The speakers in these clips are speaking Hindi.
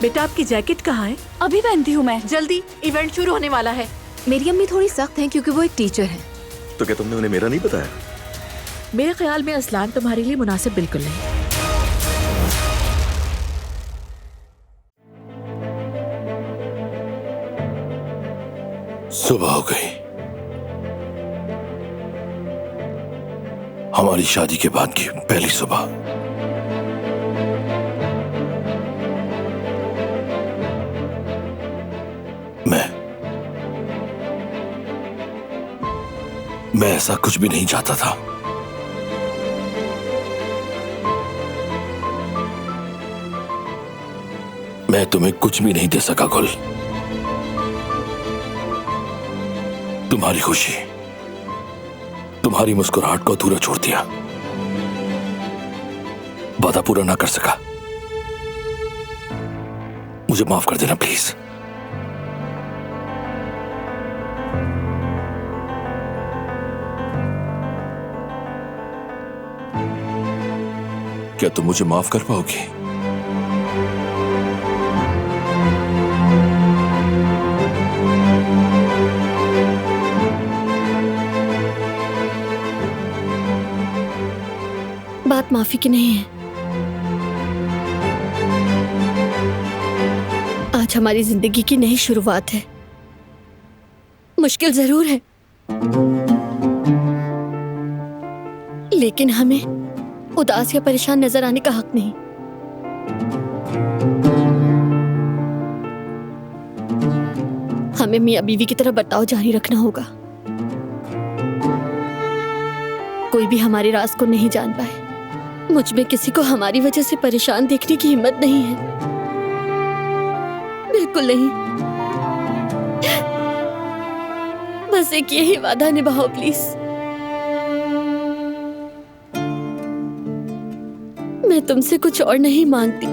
बेटा आपकी जैकेट कहाँ है? अभी पहनती हूँ मैं। जल्दी, इवेंट शुरू होने वाला है। मेरी अम्मी थोड़ी सख्त हैं क्योंकि वो एक टीचर है। तो क्या तुमने उन्हें मेरा नहीं बताया? मेरे ख्याल में असलान तुम्हारे लिए मुनासिब बिल्कुल नहीं। सुबह हो गई। हमारी शादी के बाद की पहली सुबह। मैं ऐसा कुछ भी नहीं चाहता था। मैं तुम्हें कुछ भी नहीं दे सका गुल। तुम्हारी खुशी, तुम्हारी मुस्कुराहट को अधूरा छोड़ दिया। वादा पूरा ना कर सका। मुझे माफ कर देना प्लीज। क्या तुम मुझे माफ कर पाओगी? बात माफी की नहीं है। आज हमारी जिंदगी की नई शुरुआत है। मुश्किल जरूर है, लेकिन हमें उदास या परेशान नजर आने का हक नहीं। हमें मियां बीवी की तरह बर्ताव जारी रखना होगा। कोई भी हमारे राज को नहीं जान पाए। मुझ में किसी को हमारी वजह से परेशान देखने की हिम्मत नहीं है, बिल्कुल नहीं। बस एक यही वादा निभाओ प्लीज। मैं तुमसे कुछ और नहीं मांगती।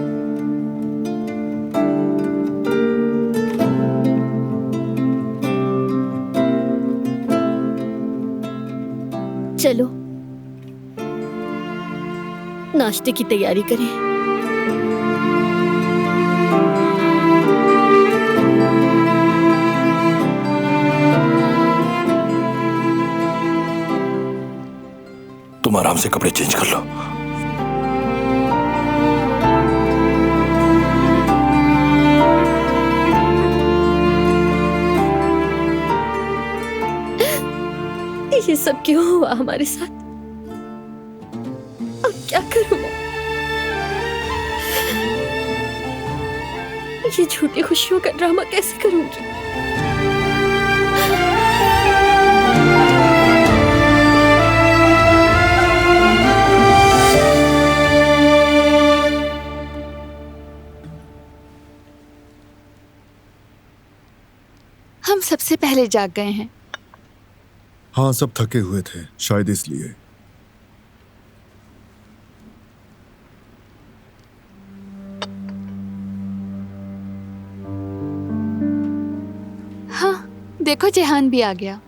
चलो नाश्ते की तैयारी करें। तुम आराम से कपड़े चेंज कर लो। ये सब क्यों हुआ हमारे साथ? अब क्या करूं मैं? ये झूठी खुशियों का ड्रामा कैसे करूंगी? हम सबसे पहले जाग गए हैं। हाँ, सब थके हुए थे, शायद इसलिए। हाँ, देखो जेहान भी आ गया।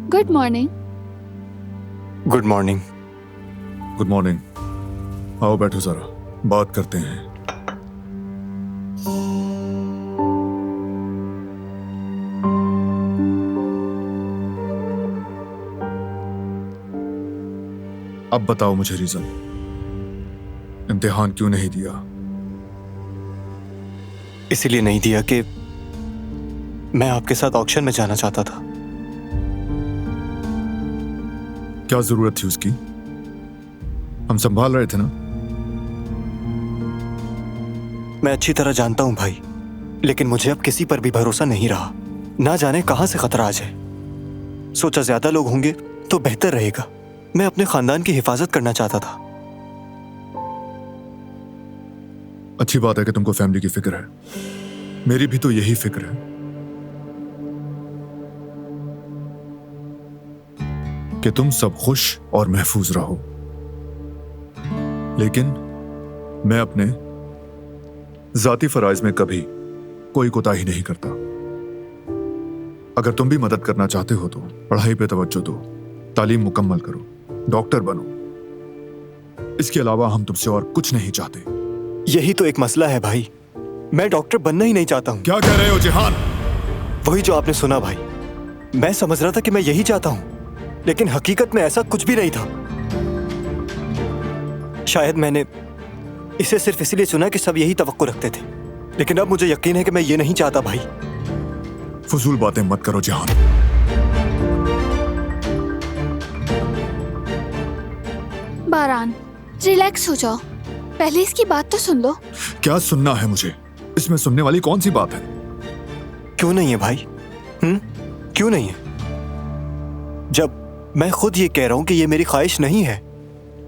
Good morning. Good morning. Good morning. आओ बैठो जरा, बात करते हैं। अब बताओ मुझे रीजन। इम्तिहान क्यों नहीं दिया? इसीलिए नहीं दिया कि मैं आपके साथ ऑक्शन में जाना चाहता था। क्या जरूरत थी उसकी? हम संभाल रहे थे ना। मैं अच्छी तरह जानता हूं भाई, लेकिन मुझे अब किसी पर भी भरोसा नहीं रहा। ना जाने कहां से खतरा आ जाए। सोचा ज्यादा लोग होंगे तो बेहतर रहेगा। मैं अपने खानदान की हिफाजत करना चाहता था। अच्छी बात है कि तुमको फैमिली की फिक्र है। मेरी भी तो यही फिक्र है कि तुम सब खुश और महफूज रहो। लेकिन मैं अपने जाती फराइज में कभी कोई कोताही नहीं करता। अगर तुम भी मदद करना चाहते हो तो पढ़ाई पे तवज्जो दो, तालीम मुकम्मल करो, डॉक्टर बनो। इसके अलावा हम तुमसे और कुछ नहीं चाहते। यही तो एक मसला है भाई, मैं डॉक्टर बनना ही नहीं चाहता हूँ। क्या कह रहे हो जिहान? वही जो आपने सुना भाई, मैं समझ रहा था कि मैं यही चाहता हूँ, लेकिन हकीकत में ऐसा कुछ भी नहीं था। शायद मैंने इसे सिर्फ इसलिए चुना कि सब यही तवक्को रखते थे, लेकिन अब मुझे यकीन है कि मैं ये नहीं चाहता भाई। फजूल बातें मत करो जिहान। बारान, रिलैक्स हो जाओ, पहले इसकी बात तो सुन लो। क्या सुनना है मुझे? इसमें सुनने वाली कौन सी बात है? क्यों नहीं है भाई? क्यों नहीं है? जब मैं खुद ये कह रहा हूं कि ये मेरी ख्वाहिश नहीं है।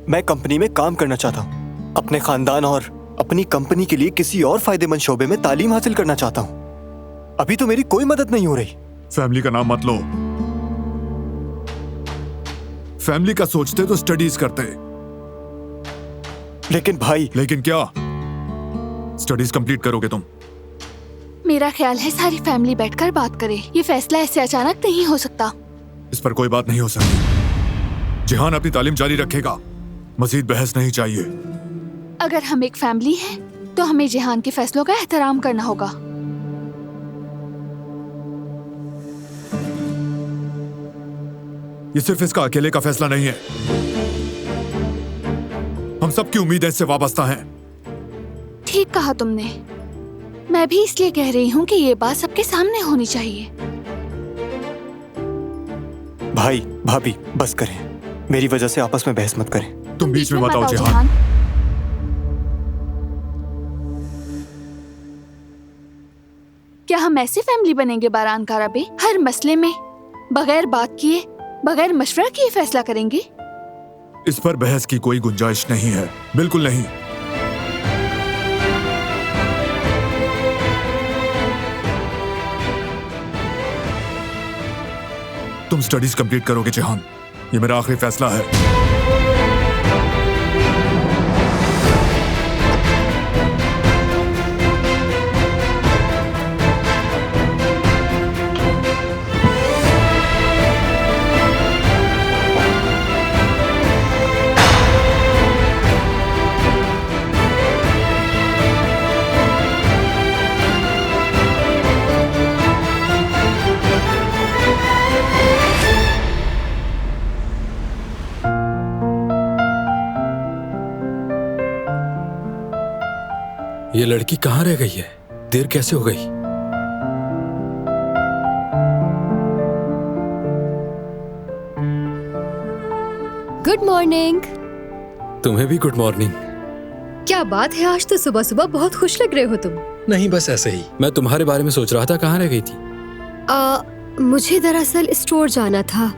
मैं कंपनी में काम करना चाहता हूं, अपने खानदान और अपनी कंपनी के लिए किसी और फायदेमंद शोबे में तालीम हासिल करना चाहता हूं। अभी तो मेरी कोई मदद नहीं हो रही। फैमिली का नाम मत लो। फैमिली का सोचते तो स्टडीज करते। लेकिन भाई, लेकिन क्या? स्टडीज कंप्लीट करोगे तुम? मेरा ख्याल है सारी फैमिली बैठकर बात करे। ये फैसला ऐसे अचानक नहीं हो सकता। इस पर कोई बात नहीं हो सकती। जिहान अपनी तालीम जारी रखेगा, मजीद बहस नहीं चाहिए। अगर हम एक फैमिली हैं, तो हमें जिहान के फैसलों का एहतराम करना होगा। ये सिर्फ इसका अकेले का फैसला नहीं है, हम सबकी उम्मीदें इससे वाबस्ता हैं। ठीक कहा तुमने। मैं भी इसलिए कह रही हूँ कि ये बात सबके सामने होनी चाहिए। भाई भाभी बस करें, मेरी वजह से आपस में बहस मत करें। तुम बीच में मत आओ जिहान। क्या हम ऐसी फैमिली बनेंगे बारान कारबे? हर मसले में बगैर बात किए, बगैर मशवरा किए फैसला करेंगे? इस पर बहस की कोई गुंजाइश नहीं है, बिल्कुल नहीं। तुम स्टडीज कंप्लीट करोगे जिहान, ये मेरा आखिरी फैसला है। ये लड़की कहाँ रह गई है? देर कैसे हो गई? Good morning. तुम्हें भी गुड मॉर्निंग। क्या बात है, आज तो सुबह सुबह बहुत खुश लग रहे हो तुम। नहीं, बस ऐसे ही। मैं तुम्हारे बारे में सोच रहा था, कहाँ रह गई थी? मुझे दरअसल स्टोर जाना था,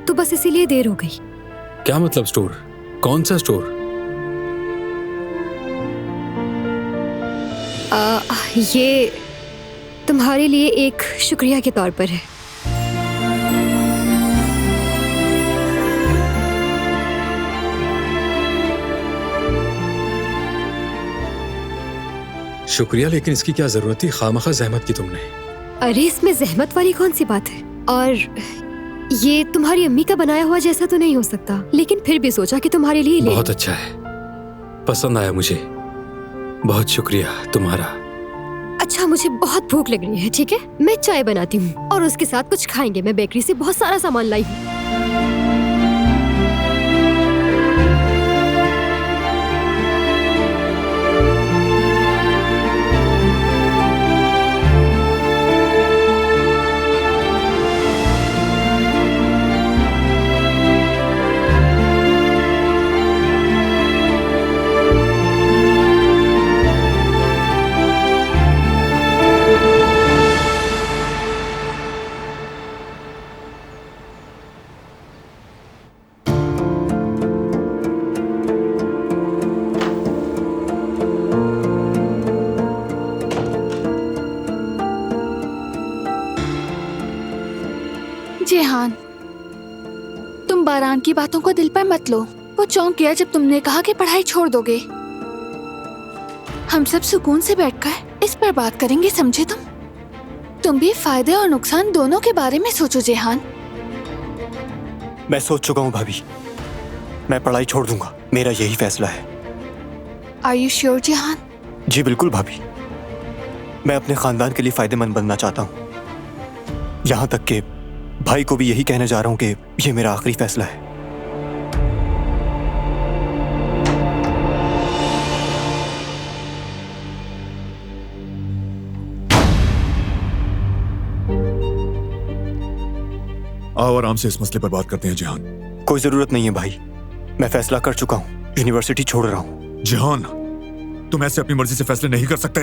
तो बस इसीलिए देर हो गई। क्या मतलब स्टोर? कौन सा स्टोर? ये तुम्हारे लिए एक शुक्रिया के तौर पर है। शुक्रिया, लेकिन इसकी क्या जरूरत थी? खामखा जहमत की तुमने। अरे इसमें जहमत वाली कौन सी बात है? और ये तुम्हारी अम्मी का बनाया हुआ जैसा तो नहीं हो सकता, लेकिन फिर भी सोचा कि तुम्हारे लिए ले। बहुत अच्छा है, पसंद आया मुझे। बहुत शुक्रिया तुम्हारा। अच्छा, मुझे बहुत भूख लग रही है, ठीक है मैं चाय बनाती हूँ और उसके साथ कुछ खाएंगे। मैं बेकरी से बहुत सारा सामान लाई हूँ। जिहान, तुम बारान की बातों को दिल पर मत लो। वो चौंक गया जब तुमने कहा कि पढ़ाई छोड़ दोगे। हम सब सुकून से बैठकर इस पर बात करेंगे, समझे? तुम भी फायदे और नुकसान दोनों के बारे में सोचो जिहान। मैं सोच चुका हूँ भाभी, मैं पढ़ाई छोड़ दूंगा, मेरा यही फैसला है। Are you sure Jihan? जी बिल्कुल भाभी, मैं अपने खानदान के लिए फायदेमंद बनना चाहता हूँ। यहाँ तक कि भाई को भी यही कहने जा रहा हूँ कि ये मेरा आखिरी फैसला है। आओ आराम से इस मसले पर बात करते हैं जिहान। कोई जरूरत नहीं है भाई, मैं फैसला कर चुका हूँ, यूनिवर्सिटी छोड़ रहा हूँ। जिहान, तुम ऐसे अपनी मर्जी से फैसले नहीं कर सकते।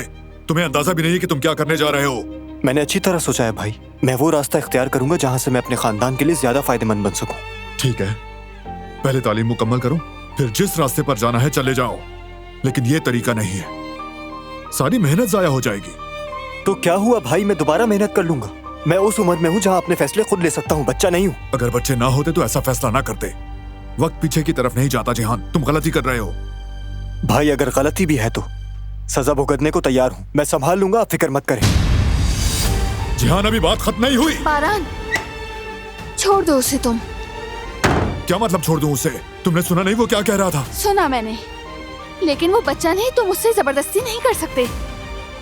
तुम्हें अंदाजा भी नहीं है कि तुम क्या करने जा रहे हो। मैंने अच्छी तरह सोचा है भाई, मैं वो रास्ता इख्तियार करूंगा जहाँ से मैं अपने खानदान के लिए ज्यादा फायदेमंद बन सकूं। ठीक है, पहले तालीम मुकम्मल करो, फिर जिस रास्ते पर जाना है चले जाओ, लेकिन ये तरीका नहीं है, सारी मेहनत जाया हो जाएगी। तो क्या हुआ भाई, मैं दोबारा मेहनत कर लूंगा। मैं उस उम्र में हूँ जहाँ अपने फैसले खुद ले सकता हूँ, बच्चा नहीं हूँ। अगर बच्चे ना होते तो ऐसा फैसला ना करते। वक्त पीछे की तरफ नहीं जाता जिहान, तुम गलती कर रहे हो। भाई अगर गलती भी है तो सजा भुगतने को तैयार हूँ, मैं संभाल लूंगा, आप फिक्र मत करें। जिहान, अभी बात खत्म नहीं हुई। बारान, छोड़ दो उसे तुम। क्या मतलब छोड़ दूं उसे? तुमने सुना नहीं वो क्या कह रहा था? सुना मैंने, लेकिन वो बच्चा नहीं, तुम उससे जबरदस्ती नहीं कर सकते।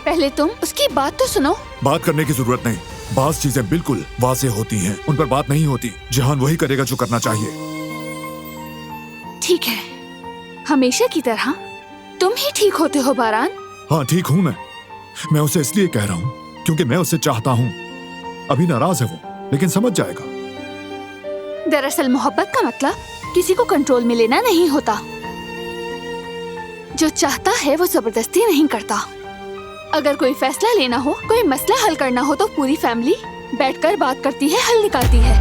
पहले तुम उसकी बात तो सुनो। बात करने की जरूरत नहीं, बात चीजें बिल्कुल वाज़ेह होती हैं, उन पर बात नहीं होती। जिहान वही करेगा जो करना चाहिए। ठीक है, हमेशा की तरह तुम ही ठीक होते हो बारान। हाँ ठीक हूँ मैं उसे इसलिए कह रहा हूँ क्योंकि मैं उसे चाहता हूँ। अभी नाराज है वो, लेकिन समझ जाएगा। दरअसल मोहब्बत का मतलब किसी को कंट्रोल में लेना नहीं होता। जो चाहता है वो जबरदस्ती नहीं करता। अगर कोई फैसला लेना हो, कोई मसला हल करना हो, तो पूरी फैमिली बैठकर बात करती है, हल निकालती है।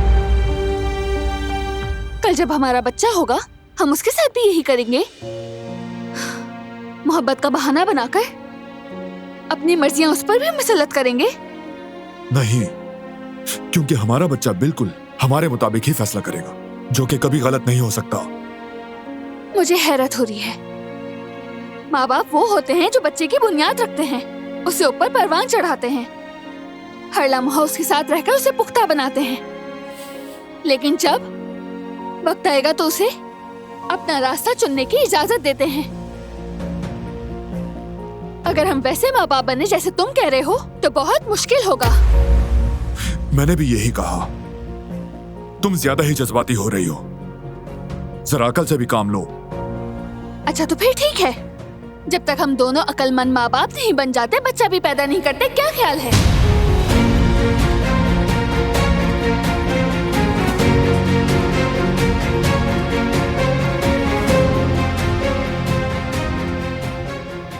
कल जब हमारा बच्चा होगा, हम उसके साथ भी यही करेंगे। मोहब्बत का बहाना बनाकर अपनी मर्जियां उस पर भी मुसल्लत करेंगे। नहीं, क्योंकि हमारा बच्चा बिल्कुल हमारे मुताबिक ही फैसला करेगा, जो कि कभी गलत नहीं हो सकता। मुझे हैरत हो रही है। माँ बाप वो होते हैं जो बच्चे की बुनियाद रखते हैं, उसे ऊपर परवान चढ़ाते हैं, हर लम्हा उसके साथ रहकर उसे पुख्ता बनाते हैं। लेकिन जब वक्त आएगा तो उसे अपना रास्ता चुनने की इजाजत देते हैं। अगर हम वैसे माँ बाप बने जैसे तुम कह रहे हो तो बहुत मुश्किल होगा। मैंने भी यही कहा। तुम ज्यादा ही जज्बाती हो रही हो, जरा अकल से भी काम लो। अच्छा तो फिर ठीक है, जब तक हम दोनों अक्लमंद माँ बाप नहीं बन जाते, बच्चा भी पैदा नहीं करते, क्या ख्याल है?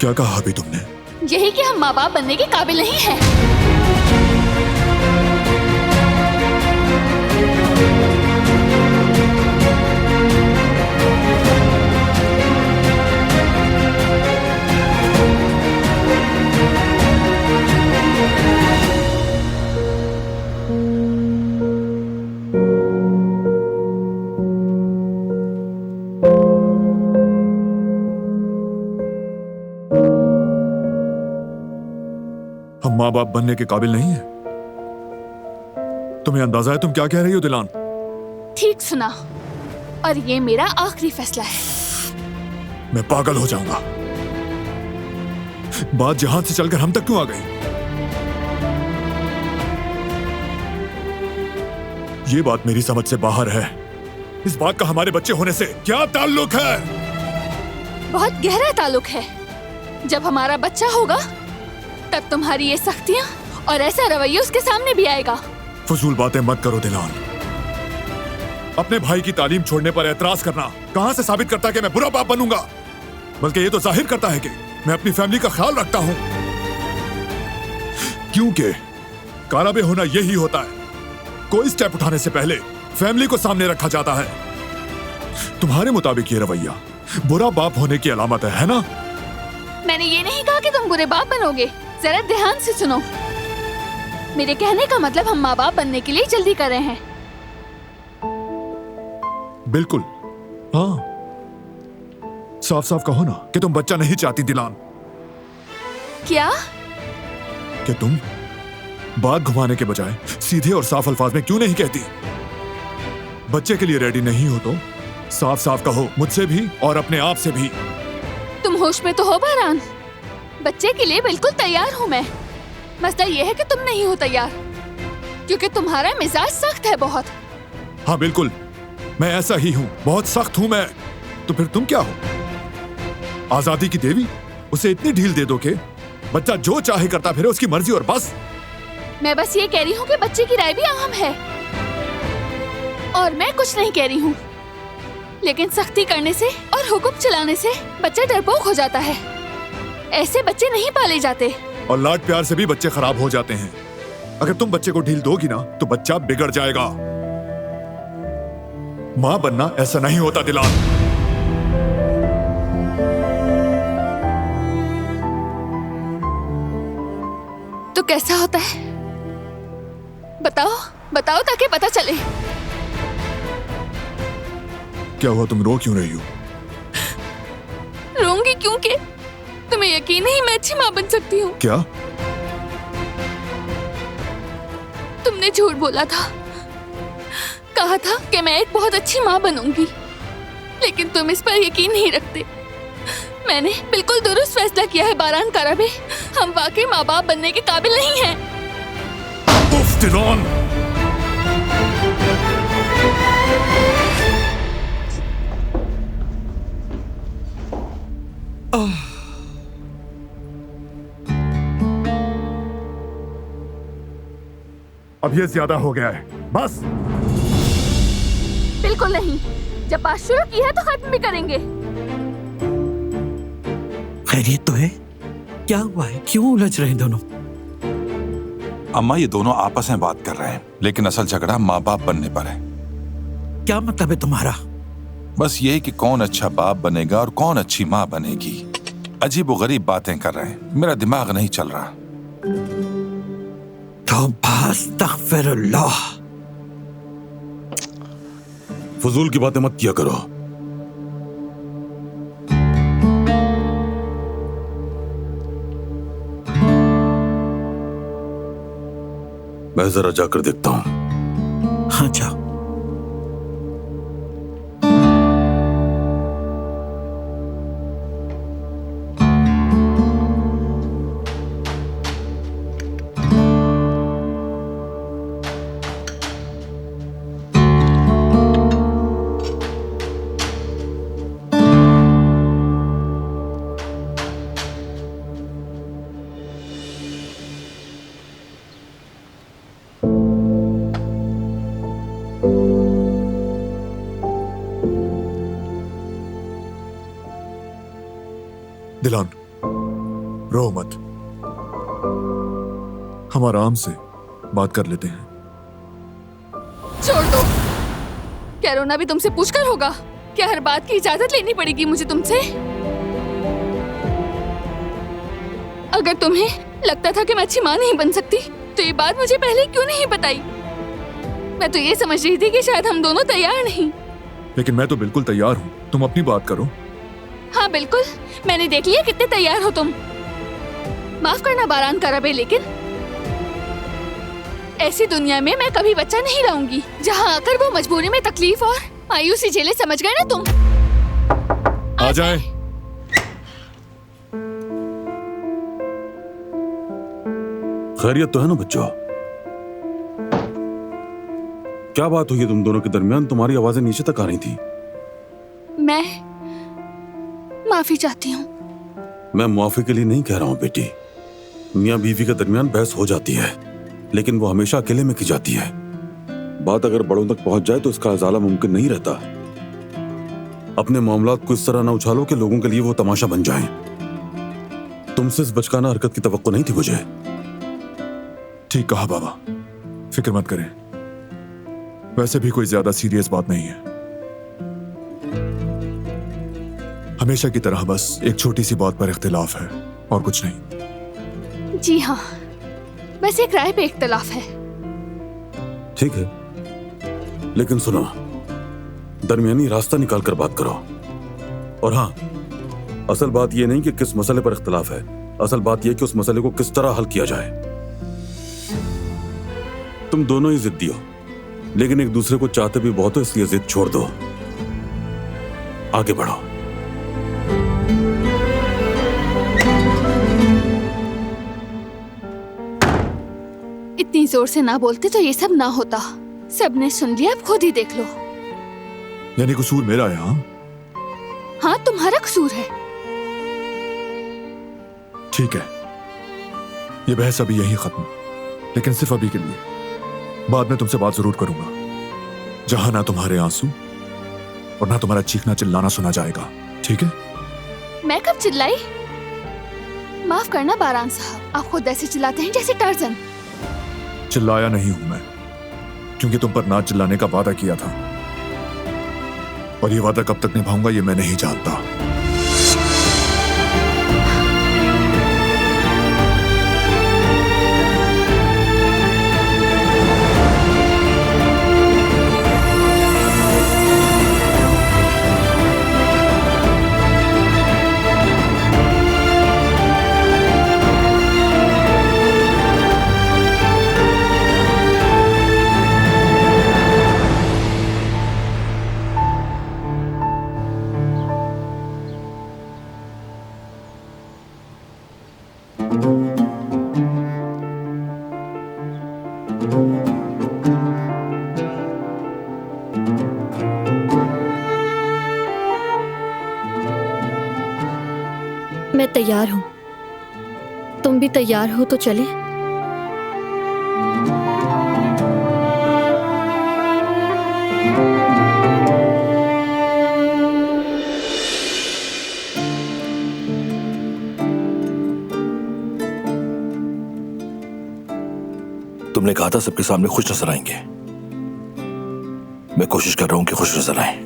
क्या कहा अभी तुमने? यही कि हम माँ बाप बनने के काबिल नहीं हैं। हम माँ बाप बनने के काबिल नहीं है? तुम्हें अंदाजा है तुम क्या कह रही हो दिलान? ठीक सुना, और ये मेरा आखिरी फैसला है। मैं पागल हो जाऊंगा। बात जहां से चलकर हम तक क्यों आ गई? ये बात मेरी समझ से बाहर है। इस बात का हमारे बच्चे होने से क्या ताल्लुक है? बहुत गहरा ताल्लुक है। जब हमारा बच्चा होगा तब तुम्हारी ये सख्तियां और ऐसा रवैया उसके सामने भी आएगा। फजूल बातें मत करो दिलान। अपने भाई की तालीम छोड़ने पर एतराज करना कहां से साबित करता है कि मैं बुरा बाप बनूंगा? बल्कि ये तो जाहिर करता है कि मैं अपनी फैमिली का ख्याल रखता हूं। क्योंकि काराबे होना यही होता है, कोई स्टेप उठाने से पहले फैमिली को सामने रखा जाता है। तुम्हारे मुताबिक ये रवैया बुरा बाप होने की अलामत है ना? मैंने ये नहीं कहा कि तुम बुरे बाप बनोगे, जरा ध्यान से सुनो। मेरे कहने का मतलब हम माँ बाप बनने के लिए जल्दी कर रहे हैं। बिल्कुल, हाँ। साफ साफ कहो ना कि तुम बच्चा नहीं चाहती दिलान। क्या? कि तुम बात घुमाने के बजाय सीधे और साफ अल्फाज में क्यों नहीं कहती? बच्चे के लिए रेडी नहीं हो तो साफ साफ कहो, मुझसे भी और अपने आप से भी। तुम होश में तो हो बारान? बच्चे के लिए बिल्कुल तैयार हूँ मैं। मसला ये है कि तुम नहीं हो तैयार, क्योंकि तुम्हारा मिजाज सख्त है बहुत। हाँ बिल्कुल, मैं ऐसा ही हूँ, बहुत सख्त हूँ मैं। तो फिर तुम क्या हो? आजादी की देवी? उसे इतनी ढील दे दो कि बच्चा जो चाहे करता फिरे, उसकी मर्जी और बस। मैं बस ये कह रही हूँ कि बच्चे की राय भी अहम है, और मैं कुछ नहीं कह रही हूँ। लेकिन सख्ती करने से और हुक्म चलाने से बच्चा डरपोक हो जाता है। ऐसे बच्चे नहीं पाले जाते। और लाड प्यार से भी बच्चे खराब हो जाते हैं। अगर तुम बच्चे को ढील दोगी ना तो बच्चा बिगड़ जाएगा। माँ बनना ऐसा नहीं होता दिलान। तो कैसा होता है? बताओ बताओ ताकि पता चले। क्या हुआ, तुम रो क्यों रही हो? रोऊंगी क्योंकि तुम्हें यकीन नहीं मैं अच्छी माँ बन सकती हूँ। क्या? तुमने झूठ बोला था, कहा था कि मैं एक बहुत अच्छी माँ बनूंगी, लेकिन तुम इस पर यकीन नहीं रखते। मैंने बिल्कुल दुरुस्त फैसला किया है बारान कराबे। हम वाकई माँ बाप बनने के काबिल नहीं हैं। उफ दिलान! अब ये ज्यादा हो गया है, बस। बिल्कुल नहीं, जब बात शुरू की है तो खत्म भी करेंगे। खैरियत तो है? क्या हुआ है, क्यों उलझ रहे हैं दोनों? अम्मा, ये दोनों आपस में बात कर रहे हैं, लेकिन असल झगड़ा माँ बाप बनने पर है। क्या मतलब है तुम्हारा? बस ये कि कौन अच्छा बाप बनेगा और कौन अच्छी माँ बनेगी। अजीब व गरीब बातें कर रहे हैं, मेरा दिमाग नहीं चल रहा। अस्तग़फिरुल्लाह। फजूल की बातें मत किया करो। मैं जरा जाकर देखता हूं। हाँ जाओ। दिलान, रो मत। हम आराम से बात कर लेते हैं। छोड़ दो। क्या रोना भी तुमसे पूछकर होगा? क्या हर बात की इजाजत लेनी पड़ेगी मुझे तुमसे? अगर तुम्हें लगता था कि मैं अच्छी माँ नहीं बन सकती तो ये बात मुझे पहले क्यों नहीं बताई? मैं तो ये समझ रही थी कि शायद हम दोनों तैयार नहीं। लेकिन मैं तो बिल्कुल तैयार हूँ, तुम अपनी बात करो। हाँ बिल्कुल, मैंने देख लिया कितने तैयार हो तुम। माफ करना बारान कराबे, लेकिन ऐसी दुनिया में मैं कभी बच्चा नहीं लाऊंगी जहाँ आकर वो मजबूरी में तकलीफ और मायूसी झेले। समझ गए ना तुम? आ जाए। खैरियत तो है ना बच्चों? क्या बात हुई है तुम दोनों के दरमियान? तुम्हारी आवाजें नीचे तक आ रही थी। मैं माफी चाहती हूँ। मैं मुआफी के लिए नहीं कह रहा हूँ बेटी। मियाँ बीवी के दरमियान बहस हो जाती है, लेकिन वो हमेशा अकेले में की जाती है। बात अगर बड़ों तक पहुंच जाए तो इसका इजाला मुमकिन नहीं रहता। अपने मामलात को इस तरह ना उछालो कि लोगों के लिए वो तमाशा बन जाएं। तुमसे इस बचकाना हरकत की तवक्को नहीं थी मुझे। ठीक कहा बाबा, फिक्र मत करें। वैसे भी कोई ज्यादा सीरियस बात नहीं है। हमेशा की तरह बस एक छोटी सी बात पर इख्तिलाफ है और कुछ नहीं। जी हाँ, बस एक राय पे इख्तिलाफ है। ठीक है, लेकिन सुनो, दरमियानी रास्ता निकाल कर बात करो। और हाँ, असल बात यह नहीं कि किस मसले पर इख्तिलाफ है, असल बात यह कि उस मसले को किस तरह हल किया जाए। तुम दोनों ही जिद्दी हो, लेकिन एक दूसरे को चाहते भी बहुत हो, इसलिए जिद छोड़ दो। आगे बढ़ो। इतनी जोर से ना बोलते तो ये सब ना होता। सबने सुन लिया, अब खुद ही देख लो। यानी कसूर मेरा है? हाँ हाँ, तुम्हारा कसूर है। ठीक है, ये बहस अभी यहीं खत्म, लेकिन सिर्फ अभी के लिए। बाद में तुमसे बात जरूर करूंगा, जहां ना तुम्हारे आंसू और ना तुम्हारा चीखना चिल्लाना सुना जाएगा। ठीक है? मैं कब चिल्लाई? माफ करना बारान साहब, आप खुद ऐसे चिल्लाते हैं जैसे टार्जन। चिल्लाया नहीं हूं मैं, क्योंकि तुम पर ना चिल्लाने का वादा किया था, और ये वादा कब तक निभाऊंगा ये मैं नहीं जानता। मैं तैयार हूँ, तुम भी तैयार हो तो चले। तुमने कहा था सबके सामने खुश नजर आएंगे। मैं कोशिश कर रहा हूं कि खुश नजर आए।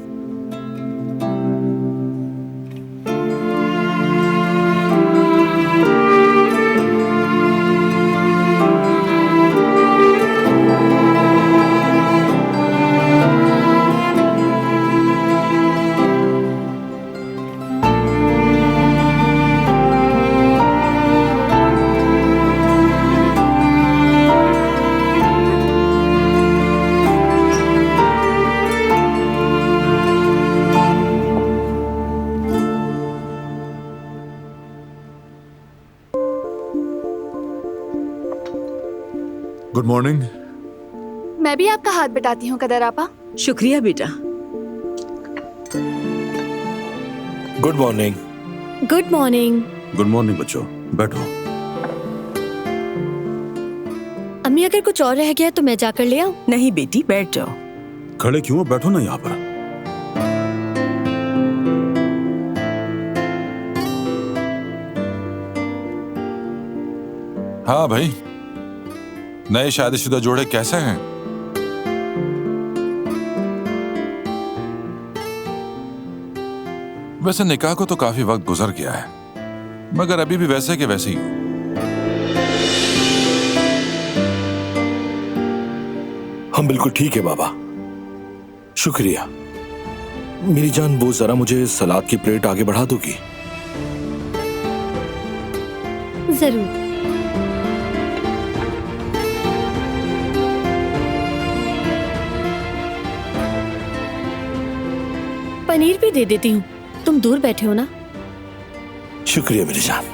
Good morning. मैं भी आपका हाथ बटाती हूँ कदर आपा। शुक्रिया बेटा। Good morning. Good morning. Good morning बच्चों, बैठो। अम्मी, अगर कुछ और रह गया तो मैं जाकर ले आऊं? नहीं बेटी, बैठ जाओ। खड़े क्यों हो? बैठो ना यहाँ पर। हाँ भाई, नए शादीशुदा जोड़े कैसे हैं? वैसे निकाह को तो काफी वक्त गुजर गया है, मगर अभी भी वैसे के वैसे ही हूं। हम बिल्कुल ठीक है बाबा, शुक्रिया। मेरी जान, वो जरा मुझे सलाद की प्लेट आगे बढ़ा दोगी? जरूर। पनीर भी दे देती हूँ, तुम दूर बैठे हो ना। शुक्रिया मेरी जान।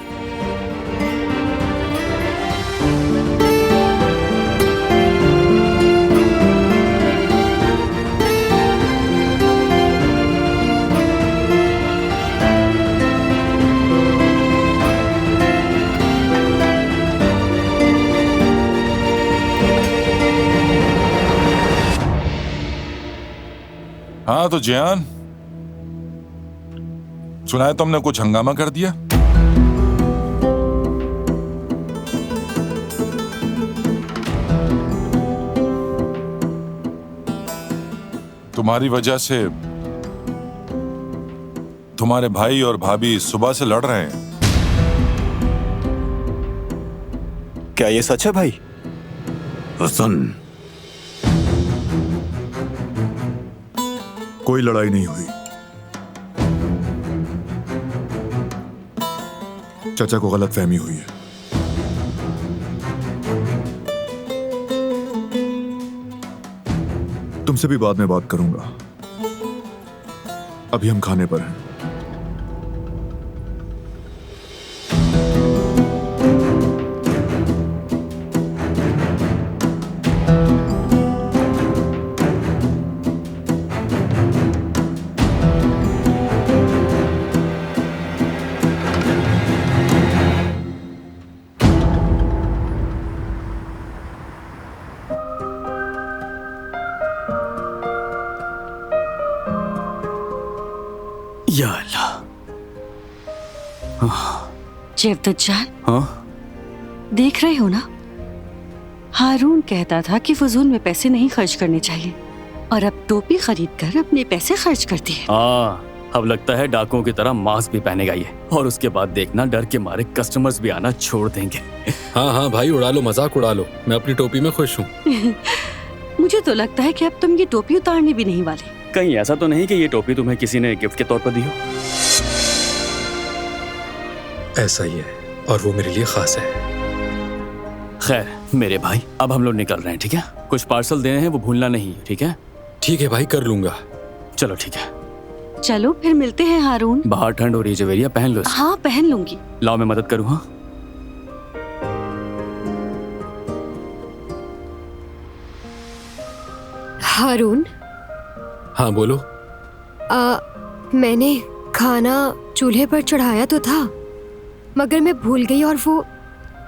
हाँ तो जियान, सुना है तुमने कुछ हंगामा कर दिया? तुम्हारी वजह से तुम्हारे भाई और भाभी सुबह से लड़ रहे हैं। क्या ये सच है भाई? हसन, कोई लड़ाई नहीं हुई। चाचा को गलतफहमी हुई है। तुमसे भी बाद में बात करूंगा। अभी हम खाने पर हैं। या अल्लाह। जेवदत जान, हाँ देख रहे हो ना, हारून कहता था कि फजूल में पैसे नहीं खर्च करने चाहिए, और अब टोपी खरीद कर अपने पैसे खर्च करती है। हाँ, अब लगता है डाकुओं की तरह मास्क भी पहनेगा ये, और उसके बाद देखना डर के मारे कस्टमर्स भी आना छोड़ देंगे। हाँ हाँ भाई, उड़ा लो, मजाक उड़ा लो, मैं अपनी टोपी में खुश हूँ। मुझे तो लगता है कि अब तुम ये टोपी उतारने भी नहीं वाले। कहीं ऐसा तो नहीं कि ये टोपी तुम्हें किसी ने गिफ्ट के तौर पर दी हो? ऐसा ही है, और वो मेरे लिए खास है। खैर मेरे भाई, अब हम लोग निकल रहे हैं, ठीक है? कुछ पार्सल देने हैं, वो भूलना नहीं, ठीक है? ठीक है भाई, कर लूंगा। चलो ठीक है, चलो फिर मिलते हैं हारून। बाहर ठंड हो रही है जवेरिया, पहन लो इसे। हाँ पहन लूंगी। लाओ मैं मदद करूँ। हाँ हारून, हाँ बोलो। मैंने खाना चूल्हे पर चढ़ाया तो था, मगर मैं भूल गई और वो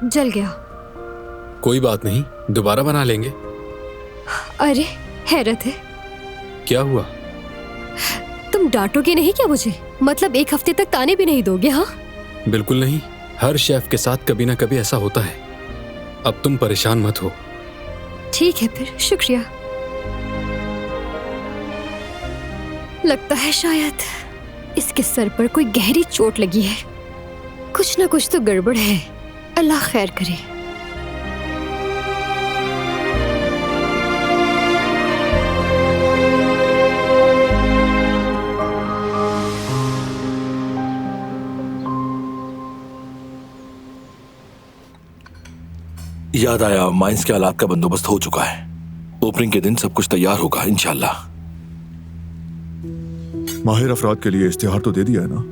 जल गया। कोई बात नहीं, दोबारा बना लेंगे। अरे हैरत है, क्या हुआ? तुम डांटोगे नहीं क्या मुझे? मतलब एक हफ्ते तक ताने भी नहीं दोगे? हाँ बिल्कुल नहीं, हर शेफ के साथ कभी ना कभी ऐसा होता है। अब तुम परेशान मत हो। ठीक है फिर, शुक्रिया। लगता है शायद इसके सर पर कोई गहरी चोट लगी है। कुछ ना कुछ तो गड़बड़ है, अल्लाह खैर करे। याद आया, माइंस के हालात का बंदोबस्त हो चुका है। ओपनिंग के दिन सब कुछ तैयार होगा इंशाल्लाह। माहिर अफराद के लिए इश्तिहार तो दे दिया है ना?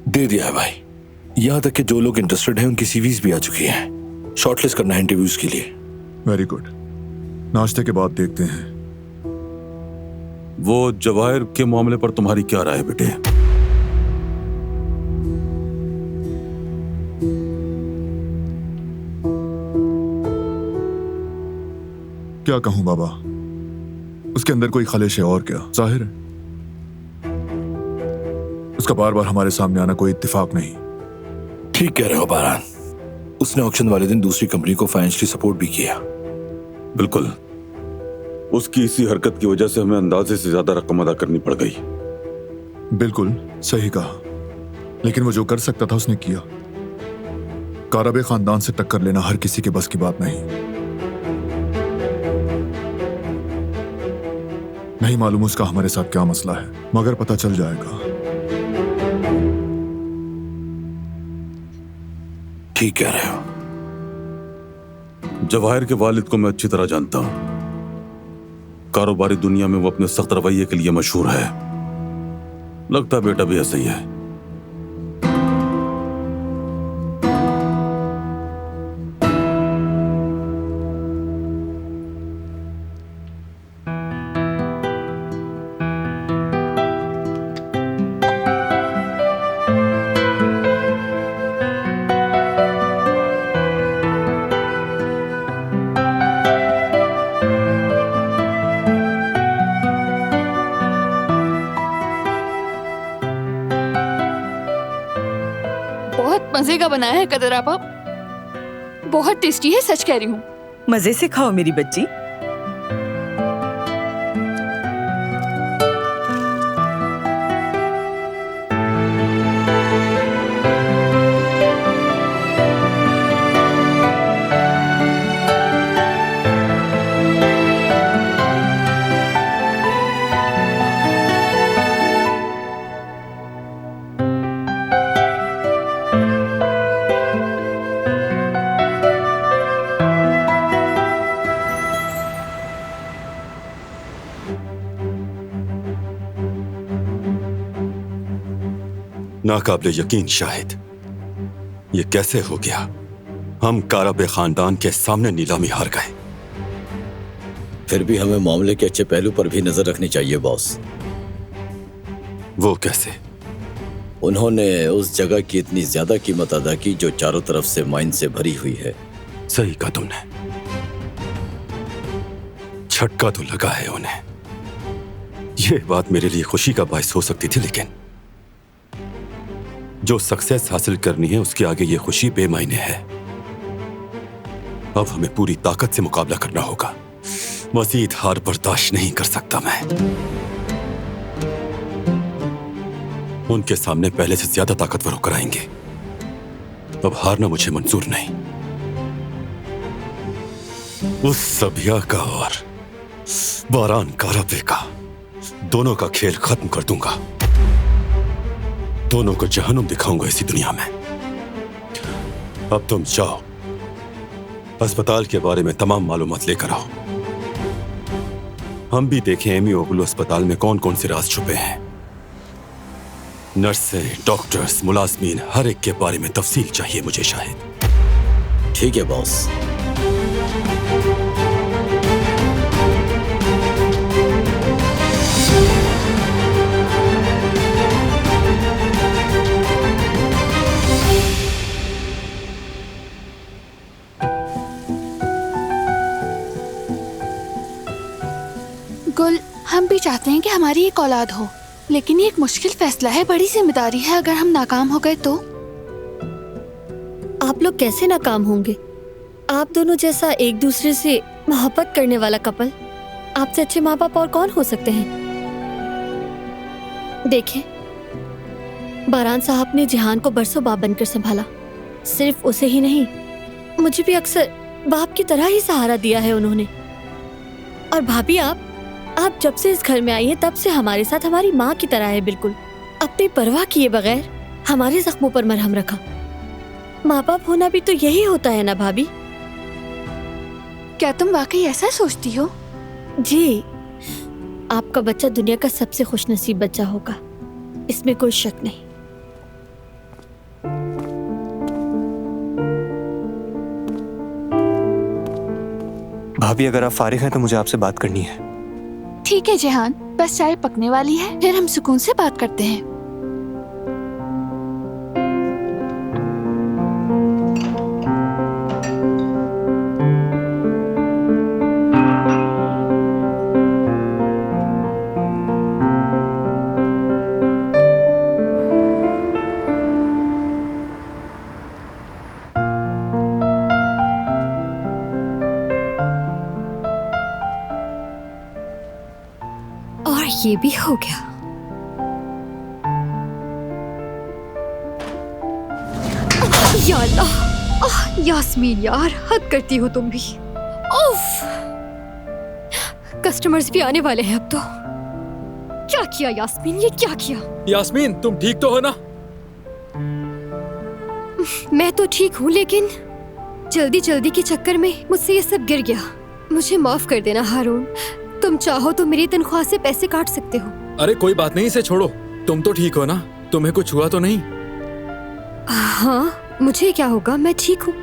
दे दिया है भाई। यहाँ तक कि जो लोग इंटरेस्टेड हैं उनकी सीवीज भी आ चुकी हैं। शॉर्टलिस्ट करना है इंटरव्यूज के लिए। Very good. नाश्ते के बाद देखते हैं। वो जवाहिर के मामले पर तुम्हारी क्या राय है बेटे? क्या कहूं बाबा, उसके अंदर कोई खलिश है और क्या। जाहिर है उसका बार बार हमारे सामने आना कोई इत्तेफाक नहीं। ठीक कह रहे हो बारान, उसने ऑक्शन वाले दिन दूसरी कंपनी को फाइनेंशियली सपोर्ट भी किया। बिल्कुल, उसकी इसी हरकत की वजह से हमें अंदाजे से ज्यादा रकम अदा करनी पड़ गई। बिल्कुल सही कहा, लेकिन वो जो कर सकता था उसने किया। कारबे खानदान से टक्कर लेना हर किसी के बस की बात नहीं। नहीं मालूम उसका हमारे साथ क्या मसला है, मगर पता चल जाएगा। ठीक कह रहे हो। जवाहिर के वालिद को मैं अच्छी तरह जानता हूं। कारोबारी दुनिया में वो अपने सख्त रवैये के लिए मशहूर है। लगता है बेटा भी ऐसा ही है। बहुत मजे का बनाया है कदर आपा, बहुत टेस्टी है, सच कह रही हूँ। मजे से खाओ मेरी बच्ची। नाकाबिले यकीन शाहिद, ये कैसे हो गया? हम कारब खानदान के सामने नीलामी हार गए। फिर भी हमें मामले के अच्छे पहलू पर भी नजर रखनी चाहिए बॉस। वो कैसे? उन्होंने उस जगह की इतनी ज्यादा कीमत अदा की जो चारों तरफ से माइन से भरी हुई है। सही कहा तुमने, झटका तो लगा है उन्हें। ये बात मेरे लिए खुशी का बायस हो सकती थी, लेकिन जो सक्सेस हासिल करनी है उसके आगे ये खुशी बेमायने है। अब हमें पूरी ताकत से मुकाबला करना होगा। मजीद हार बर्दाश्त नहीं कर सकता मैं। उनके सामने पहले से ज्यादा ताकतवर होकर आएंगे। अब हारना मुझे मंजूर नहीं। उस सबिया का और बारान कारबे का, दोनों का खेल खत्म कर दूंगा। दोनों को जहन्नुम दिखाऊंगा इसी दुनिया में। अब तुम जाओ, अस्पताल के बारे में तमाम मालूमात लेकर आओ। हम भी देखें एमी ओगलू अस्पताल में कौन कौन से राज छुपे हैं। नर्सें, डॉक्टर्स, मुलाजमीन, हर एक के बारे में तफसील चाहिए मुझे शाहिद। ठीक है बॉस। गुल, हम भी चाहते हैं कि हमारी एक औलाद हो, लेकिन ये एक मुश्किल फैसला है, बड़ी जिम्मेदारी है। अगर हम नाकाम हो गए तो? आप लोग कैसे नाकाम होंगे? आप दोनों जैसा एक दूसरे से मोहब्बत करने वाला कपल, आपसे अच्छे माँ बाप और कौन हो सकते हैं? देखें, बारान साहब ने जिहान को बरसों बाप बनकर संभाला। सिर्फ उसे ही नहीं, मुझे भी अक्सर बाप की तरह ही सहारा दिया है उन्होंने। और भाभी, आप जब से इस घर में आई हैं तब से हमारे साथ हमारी माँ की तरह है। बिल्कुल अपनी परवाह किए बगैर हमारे जख्मों पर मरहम रखा। माँ बाप होना भी तो यही होता है ना भाभी? क्या तुम वाकई ऐसा सोचती हो? जी, आपका बच्चा दुनिया का सबसे खुशनसीब बच्चा होगा, इसमें कोई शक नहीं। भाभी, अगर आप फारिग हैं तो मुझे आपसे बात करनी है। ठीक है जिहान, बस चाय पकने वाली है, फिर हम सुकून से बात करते हैं। ये भी हो गया। या अल्लाह, यास्मीन यार, हद करती हो तुम भी। उफ, कस्टमर्स भी आने वाले हैं अब तो। क्या किया यास्मीन, ये क्या किया? यास्मीन, तुम ठीक तो हो ना? मैं तो ठीक हूँ, लेकिन जल्दी जल्दी के चक्कर में मुझसे ये सब गिर गया। मुझे माफ कर देना हारून। तुम चाहो तो मेरी तनख्वाह से पैसे काट सकते हो। अरे कोई बात नहीं, इसे छोड़ो। तुम तो ठीक हो ना? तुम्हें कुछ हुआ तो नहीं? हाँ, मुझे क्या होगा, मैं ठीक हूँ।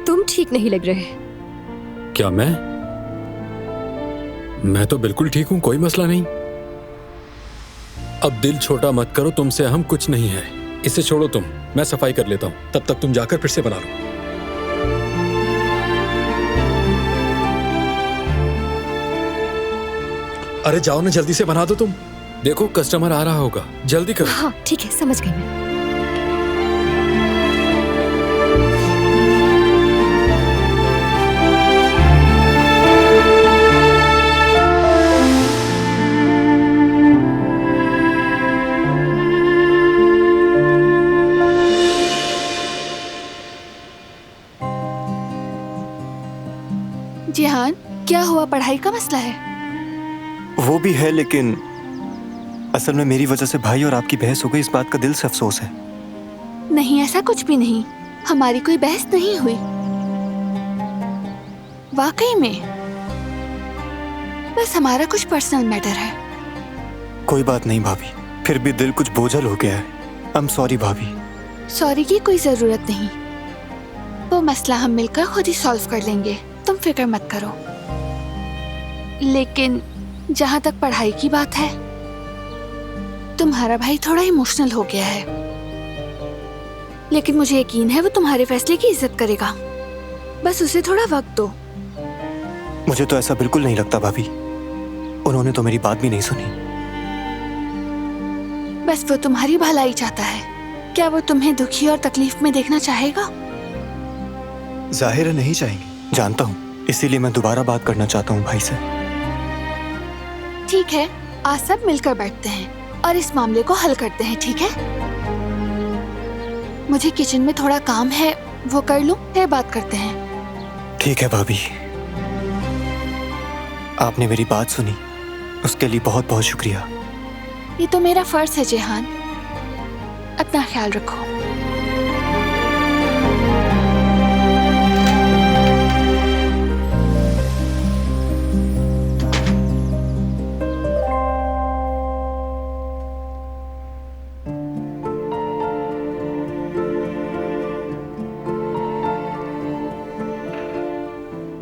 तुम ठीक नहीं लग रहे। क्या मैं तो बिल्कुल ठीक हूँ, कोई मसला नहीं। अब दिल छोटा मत करो, तुमसे अहम कुछ नहीं है। इसे छोड़ो तुम, मैं सफाई कर लेता हूँ, तब तक तुम जाकर फिर से बना लो। अरे जाओ ना, जल्दी से बना दो तुम। देखो कस्टमर आ रहा होगा, जल्दी करो। हाँ ठीक है, समझ गई मैं। जिहान, क्या हुआ? पढ़ाई का मसला है? वो भी है, लेकिन असल में मेरी वजह से भाई और आपकी बहस हो गई, इस बात का दिल से अफसोस है। नहीं, ऐसा कुछ भी नहीं, हमारी कोई बहस नहीं हुई। वाकई में बस हमारा कुछ पर्सनल मैटर है। कोई बात नहीं भाभी, फिर भी दिल कुछ बोझल हो गया है। आई एम सॉरी भाभी। सॉरी की कोई जरूरत नहीं, वो मसला हम मिलकर खुद ही सॉल्व कर लेंगे, तुम फिक्र मत करो। लेकिन जहाँ तक पढ़ाई की बात है, तुम्हारा भाई थोड़ा इमोशनल हो गया है, लेकिन मुझे यकीन है वो तुम्हारे फैसले की इज्जत करेगा। बस उसे थोड़ा वक्त दो। मुझे तो ऐसा बिल्कुल नहीं लगता भाभी, उन्होंने तो मेरी बात भी नहीं सुनी। बस वो तुम्हारी भलाई चाहता है। क्या वो तुम्हें दुखी और तकलीफ में देखना चाहेगा? जाहिर है नहीं चाहेंगे, जानता हूँ, इसीलिए मैं दोबारा बात करना चाहता हूँ भाई से। ठीक है, आज सब मिलकर बैठते हैं और इस मामले को हल करते हैं, ठीक है? मुझे किचन में थोड़ा काम है, वो कर लूं, फिर बात करते हैं। ठीक है भाभी, आपने मेरी बात सुनी, उसके लिए बहुत बहुत शुक्रिया। ये तो मेरा फर्ज है जेहान। अपना ख्याल रखो।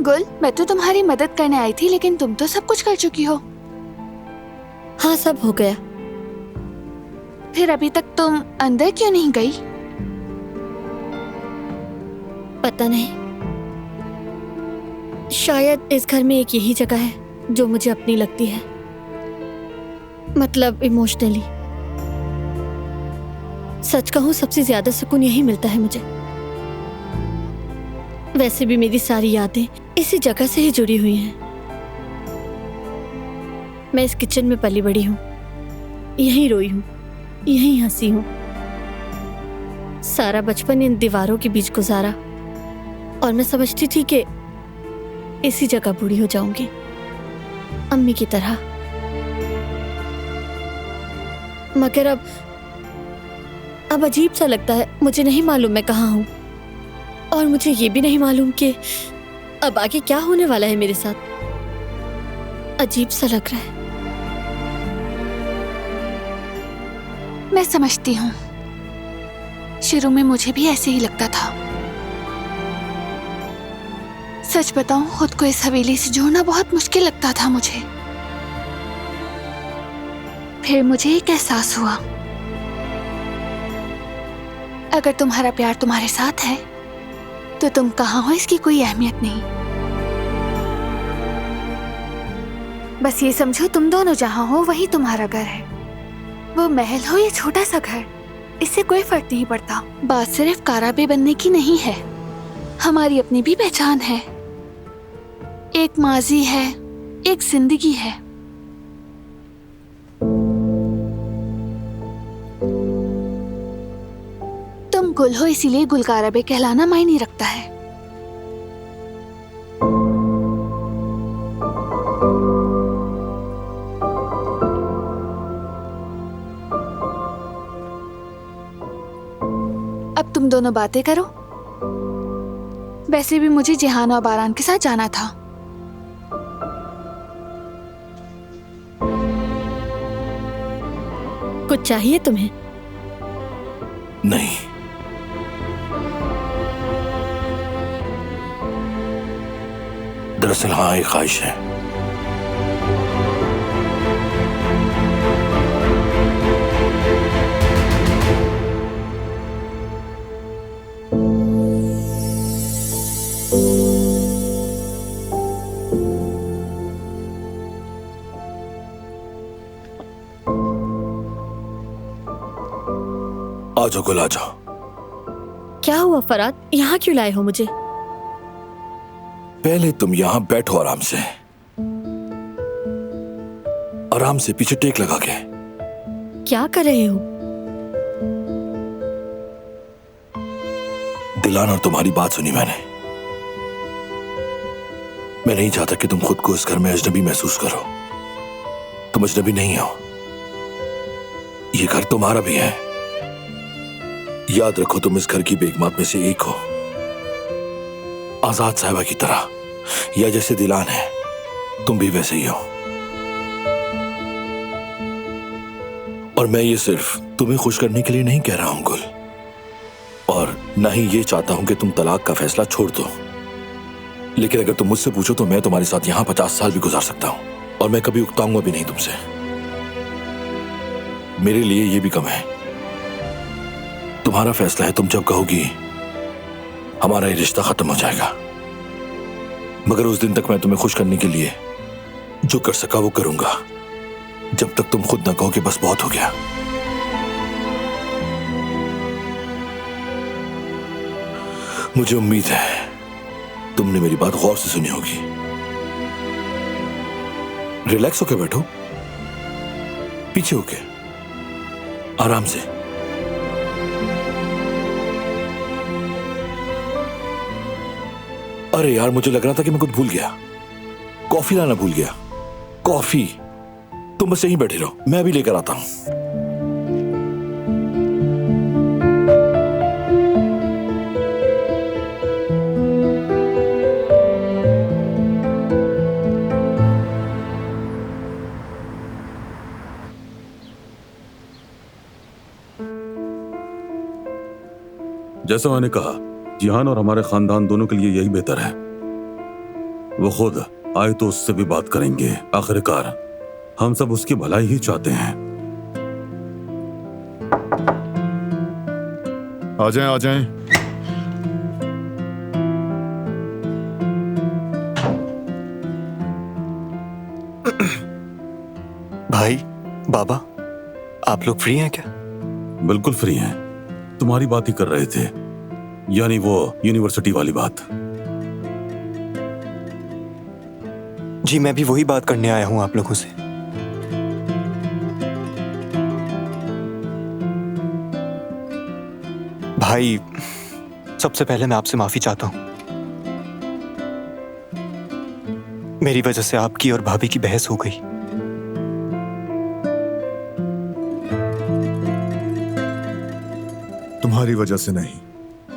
गुल, मैं तो तुम्हारी मदद करने आई थी, लेकिन तुम तो सब कुछ कर चुकी हो। हाँ, सब हो गया। फिर अभी तक तुम अंदर क्यों नहीं गई? पता नहीं, शायद इस घर में एक यही जगह है जो मुझे अपनी लगती है, मतलब इमोशनली। सच कहूं, सबसे ज्यादा सुकून यही मिलता है मुझे। वैसे भी मेरी सारी यादें इसी जगह से ही जुड़ी हुई हैं। मैं इस किचन में पली बड़ी हूँ, यहीं रोई हूँ, यहीं हंसी हूँ। सारा बचपन इन दीवारों के बीच गुजारा और मैं समझती थी कि इसी जगह बूढ़ी हो जाऊंगी, अम्मी की तरह। मगर अब अजीब सा लगता है। मुझे नहीं मालूम मैं कहाँ हूँ, और मुझे ये भी नहीं मालूम कि अब आगे क्या होने वाला है मेरे साथ। अजीब सा लग रहा है। मैं समझती हूँ, शुरू में मुझे भी ऐसे ही लगता था। सच बताऊं, खुद को इस हवेली से जोड़ना बहुत मुश्किल लगता था मुझे। फिर मुझे एक एहसास हुआ, अगर तुम्हारा प्यार तुम्हारे साथ है तो तुम कहाँ हो इसकी कोई अहमियत नहीं। बस ये समझो, तुम दोनों जहाँ हो वही तुम्हारा घर है। वो महल हो या छोटा सा घर, इससे कोई फर्क नहीं पड़ता। बात सिर्फ काराबे बनने की नहीं है, हमारी अपनी भी पहचान है। एक माजी है, एक जिंदगी है। तुम गुल हो, इसीलिए गुल काराबे कहलाना मायने रखता है। अब तुम दोनों बातें करो। वैसे भी मुझे जेहान और बारान के साथ जाना था। कुछ चाहिए तुम्हें? नहीं, दरअसल हाँ, एक ख्वाहिश है। आ जाओ गुल, आ जाओ। क्या हुआ फराद, यहाँ क्यों लाए हो मुझे? पहले तुम यहां बैठो आराम से, आराम से पीछे टेक लगा के। क्या कर रहे हो? दिलान और तुम्हारी बात सुनी मैंने। मैं नहीं चाहता कि तुम खुद को इस घर में अजनबी महसूस करो। तुम अजनबी नहीं हो, ये घर तुम्हारा भी है। याद रखो, तुम इस घर की बेगमात में से एक हो, आजाद साहिबा की तरह, या जैसे दिलान है तुम भी वैसे ही हो। और मैं ये सिर्फ तुम्हें खुश करने के लिए नहीं कह रहा हूं गुल, और ना ही ये चाहता हूं कि तुम तलाक का फैसला छोड़ दो। लेकिन अगर तुम मुझसे पूछो तो मैं तुम्हारे साथ यहां 50 साल भी गुजार सकता हूं, और मैं कभी उकताऊंगा भी नहीं तुमसे। मेरे लिए ये भी कम है। तुम्हारा फैसला है, तुम जब कहोगी हमारा ये रिश्ता खत्म हो जाएगा। मगर उस दिन तक मैं तुम्हें खुश करने के लिए जो कर सका वो करूंगा, जब तक तुम खुद ना कहो कि बस बहुत हो गया। मुझे उम्मीद है तुमने मेरी बात गौर से सुनी होगी। रिलैक्स होके बैठो, पीछे होके, आराम से। अरे यार, मुझे लग रहा था कि मैं कुछ भूल गया। कॉफी लाना भूल गया। कॉफी, तुम बस यहीं बैठे रहो, मैं अभी लेकर आता हूं। जैसा मैंने कहा, जिहान और हमारे खानदान दोनों के लिए यही बेहतर है। वो खुद आए तो उससे भी बात करेंगे। आखिरकार हम सब उसकी भलाई ही चाहते हैं। आ जाएं, आ जाएं। भाई, बाबा, आप लोग फ्री हैं क्या? बिल्कुल फ्री हैं। तुम्हारी बात ही कर रहे थे, यानी वो यूनिवर्सिटी वाली बात। जी, मैं भी वही बात करने आया हूं आप लोगों से। भाई, सबसे पहले मैं आपसे माफी चाहता हूं। मेरी वजह से आपकी और भाभी की बहस हो गई। तुम्हारी वजह से नहीं,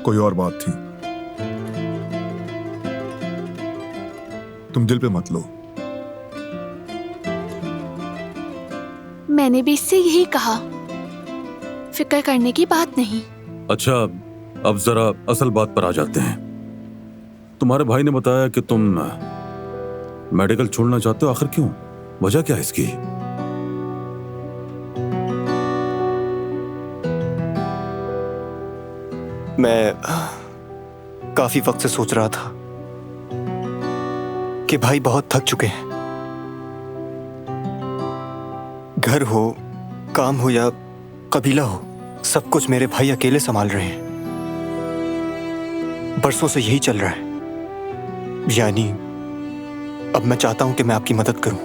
कोई और बात थी। तुम दिल पे मत लो। मैंने भी इससे यही कहा, फिक्र करने की बात नहीं। अच्छा, अब जरा असल बात पर आ जाते हैं। तुम्हारे भाई ने बताया कि तुम मेडिकल छोड़ना चाहते हो। आखिर क्यों? वजह क्या है इसकी? मैं काफी वक्त से सोच रहा था कि भाई बहुत थक चुके हैं। घर हो, काम हो या कबीला हो, सब कुछ मेरे भाई अकेले संभाल रहे हैं। बरसों से यही चल रहा है। यानी अब मैं चाहता हूं कि मैं आपकी मदद करूं।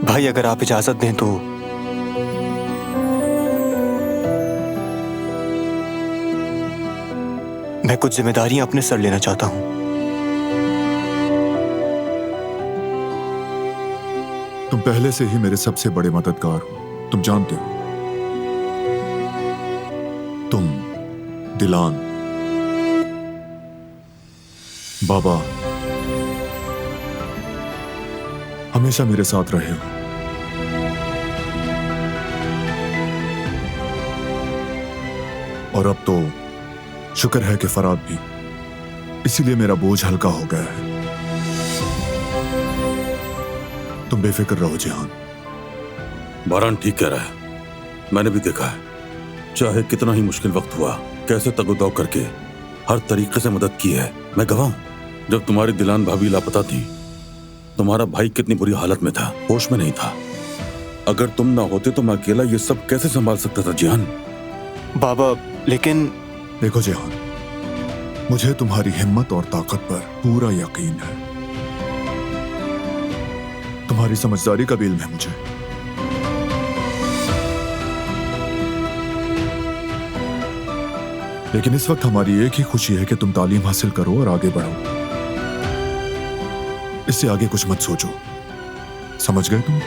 भाई, अगर आप इजाजत दें तो मैं कुछ जिम्मेदारियां अपने सर लेना चाहता हूं। तुम पहले से ही मेरे सबसे बड़े मददगार हो, तुम जानते हो। तुम, दिलान, बाबा हमेशा मेरे साथ रहे हो। और अब तो शुक्र है कि फराद भी, इसीलिए मेरा बोझ हल्का हो गया है। तुम बेफिक्र रहो जिहान। बारान ठीक कह रहा है, मैंने भी देखा है। चाहे कितना ही मुश्किल वक्त हुआ, कैसे तगोदाव करके हर तरीके से मदद की है। मैं गवाह हूं। जब तुम्हारी दिलान भाभी लापता थी, तुम्हारा भाई कितनी बुरी हालत में था, होश में नहीं था। अगर तुम ना होते तो मैं अकेला ये सब कैसे संभाल सकता था जिहान? बाबा, लेकिन देखो जिहान, मुझे तुम्हारी हिम्मत और ताकत पर पूरा यकीन है। तुम्हारी समझदारी का भी इल्म है मुझे। लेकिन इस वक्त हमारी एक ही खुशी है कि तुम तालीम हासिल करो और आगे बढ़ो। इससे आगे कुछ मत सोचो, समझ गए तुम?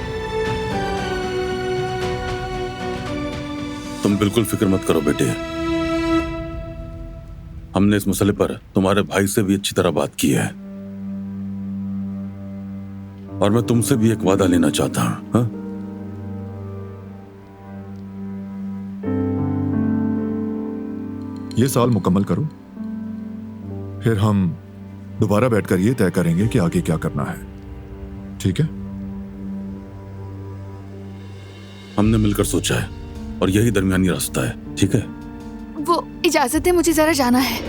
तुम बिल्कुल फिक्र मत करो बेटे। हमने इस मसले पर तुम्हारे भाई से भी अच्छी तरह बात की है, और मैं तुमसे भी एक वादा लेना चाहता हूं। हाँ? ये साल मुकम्मल करो, फिर हम दोबारा बैठकर ये तय करेंगे कि आगे क्या करना है। ठीक है? हमने मिलकर सोचा है और यही दरमियानी रास्ता है। ठीक है? वो इजाजत है, मुझे जरा जाना है।